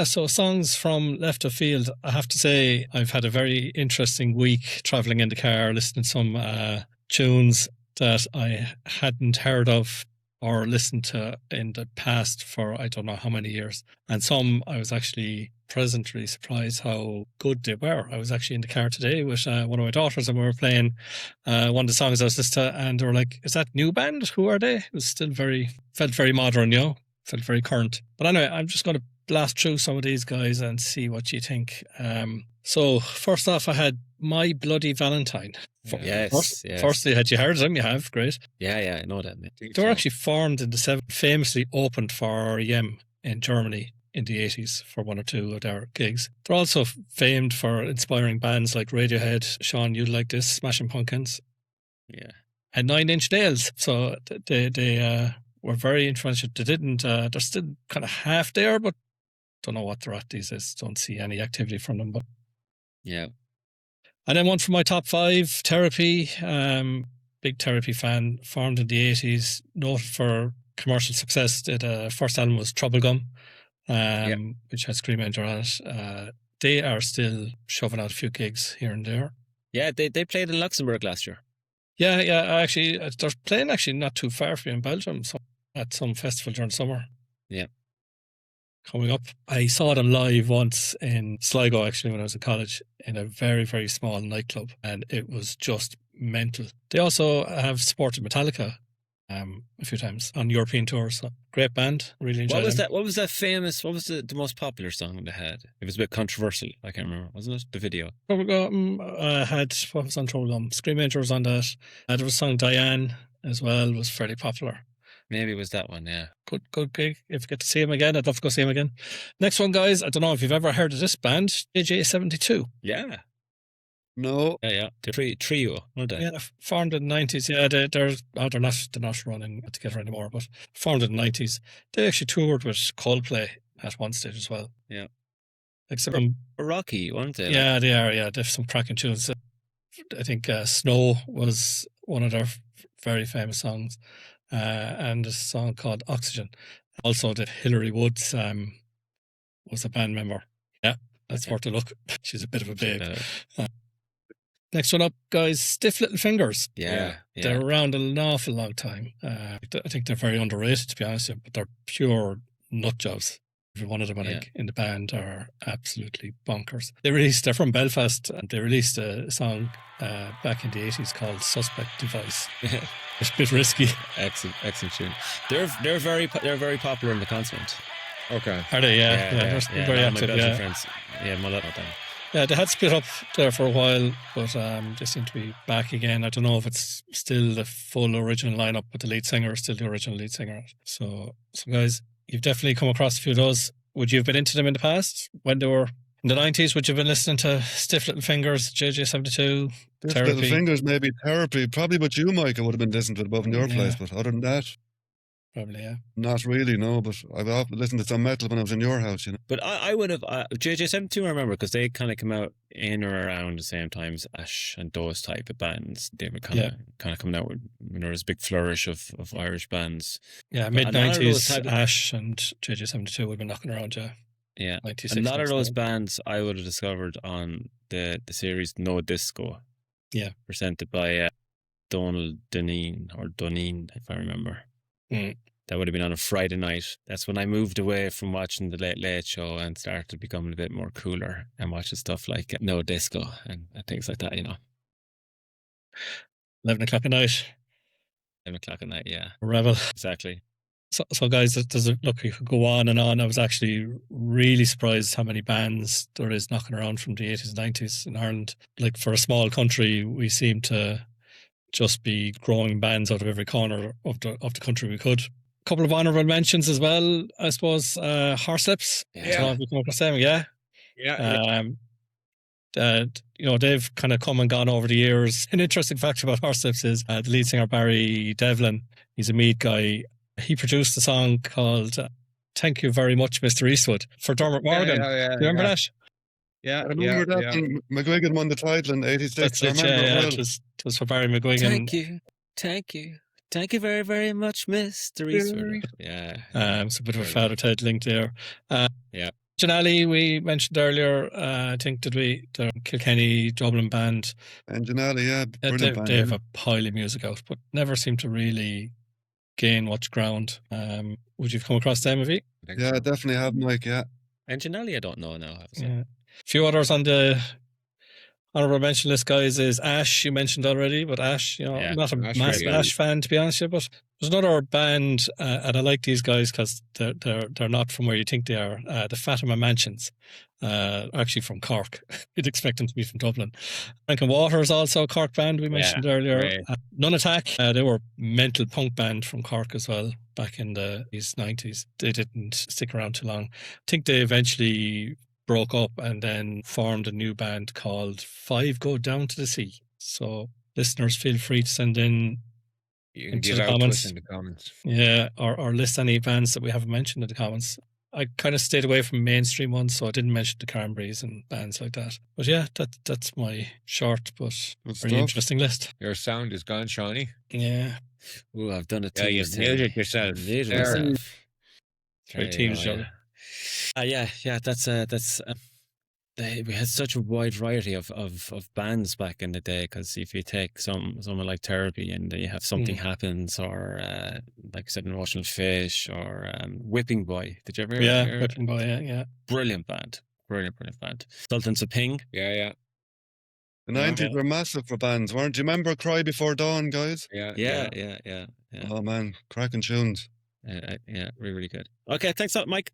So songs from left of field. I have to say, I've had a very interesting week traveling in the car, listening to some tunes that I hadn't heard of or listened to in the past for I don't know how many years. And some I was actually pleasantly surprised how good they were. I was actually in the car today with one of my daughters and we were playing one of the songs I was listening to and they were like, is that new band? Who are they? It was still felt very modern, felt very current. But anyway, I'm just going to blast through some of these guys and see what you think. So first off, I had My Bloody Valentine. Yes. Firstly, had you heard of them? You have, great. Yeah, I know that. They were actually formed in the 70s, famously opened for R.E.M. in Germany in the 80s for one or two of their gigs. They're also famed for inspiring bands like Radiohead, Sean, You'd Like This, Smashing Pumpkins. Yeah. And Nine Inch Nails. So they were very influential. They're still kind of half there, but don't know what they're at these days. Don't see any activity from them. But yeah. And then one from my top 5, Therapy. Big Therapy fan, formed in the 80s, noted for commercial success. The first album was Trouble Gum, which had Scream Angel on it. They are still shoving out a few gigs here and there. Yeah, they played in Luxembourg last year. Yeah, actually, they're playing actually not too far from in Belgium, at some festival during summer. Yeah. Coming up, I saw them live once in Sligo, actually, when I was in college, in a very, very small nightclub, and it was just mental. They also have supported Metallica a few times on European tours. So great band, really enjoyed them. What was that famous? What was the most popular song they had? It was a bit controversial. I can't remember, wasn't it? The video. Had what was on Trouble? Scream Angel was on that. There was a song Diane as well, was fairly popular. Maybe it was that one, yeah. Good gig. If you get to see him again, I'd love to go see him again. Next one, guys. I don't know if you've ever heard of this band, JJ72. Yeah. No. Yeah. The trio, weren't they? Yeah, formed in the 90s. Yeah, they're not running together anymore, but formed in the 90s. They actually toured with Coldplay at one stage as well. Yeah. Like some Rocky, weren't they? Yeah, they are. Yeah, they have some cracking tunes. I think Snow was one of their very famous songs. And a song called Oxygen. Also, that Hillary Woods was a band member. Yeah, that's worth a look. She's a bit of a babe. Next one up, guys, Stiff Little Fingers. Yeah. They're around an awful long time. I think they're very underrated, to be honest, but they're pure nut jobs. Every one of them, I think, in the band are absolutely bonkers. They're from Belfast, and they released a song back in the 80s called Suspect Device. It's a bit risky. Excellent tune. They're very popular in the continent. Okay. Are they? Yeah. They're very active. My friends. Yeah, my lot of them. Yeah, they had split up there for a while, but they seem to be back again. I don't know if it's still the full original lineup, but the lead singer is still the original lead singer. So guys, you've definitely come across a few of those. Would you have been into them in the past when they were in the 90s? Would you have been listening to Stiff Little Fingers, JJ72, Stiff Therapy? Little Fingers, maybe Therapy. Probably but you, Mike, I would have been listening to it above in your place, but other than that, probably, yeah. Not really, no, but I've often listened to some metal when I was in your house, But I would have, JJ72 I remember, because they kind of come out in or around the same time as Ash and those type of bands. They were kind of coming out when there was a big flourish of Irish bands. Yeah, mid-90s, Ash and JJ72 would have been knocking around, yeah. Yeah, 96, a lot of those bands I would have discovered on the series No Disco. Yeah. Presented by Donald Duneen, if I remember. That would have been on a Friday night. That's when I moved away from watching the Late Late Show and started becoming a bit more cooler and watching stuff like No Disco and things like that, 11 o'clock at night. 11 o'clock at night, yeah. Rebel. Exactly. So guys, look, you could go on and on. I was actually really surprised how many bands there is knocking around from the 80s and 90s in Ireland. Like, for a small country, we seem to just be growing bands out of every corner of the country we could. A couple of honourable mentions as well, I suppose. Horslips. Yeah. They've kind of come and gone over the years. An interesting fact about Horslips is the lead singer Barry Devlin, he's a Meath guy. He produced a song called Thank You Very Much, Mr. Eastwood, for Dermot Morgan. Do you remember that? Yeah, I remember that. And McGuigan won the title in 86. That's it, it was for Barry McGuigan. Thank you very, very much, Mr. Eastwood. Yeah. It's a bit of a fatter title link there. Engine Alley, we mentioned earlier, I think, the Kilkenny Dublin band. Engine Alley, yeah. Brilliant band. They have a pile of music out, but never seem to really gain much ground. Would you have come across them, have you? Yeah, I definitely have, Mike, yeah. Engine Alley, I don't know now. Yeah. A few others on the honorable mention list, guys, is Ash. You mentioned already, but Ash, not a massive Ash fan, to be honest with you, but there's another band, and I like these guys because they're not from where you think they are. The Fatima Mansions, actually from Cork. You'd expect them to be from Dublin. Franken Water is also a Cork band we mentioned earlier. None Attack, they were mental punk band from Cork as well back in the 90s. They didn't stick around too long. I think they eventually broke up and then formed a new band called Five Go Down to the Sea. So listeners, feel free to send in you can give out to us in the comments. Yeah, or list any bands that we haven't mentioned in the comments. I kind of stayed away from mainstream ones, so I didn't mention the Cranberries and bands like that. But yeah, that's my short but very interesting list. Your sound is gone, Shawnee. Yeah. Oh, I've done it too. Yeah, you've muted yourself. Three teams, Johnny. That's we had such a wide variety of bands back in the day, because if you take someone like Therapy and you have Something Happens, or like I said, Emotional Fish, or Whipping Boy. Did you ever hear? Whipping Boy, yeah. Brilliant band. Brilliant band. Sultans of Ping. Yeah. The 90s were massive for bands, weren't you? Remember Cry Before Dawn, guys? Yeah. Oh man, cracking tunes. Yeah, really, really good. Okay, thanks a lot, Mike.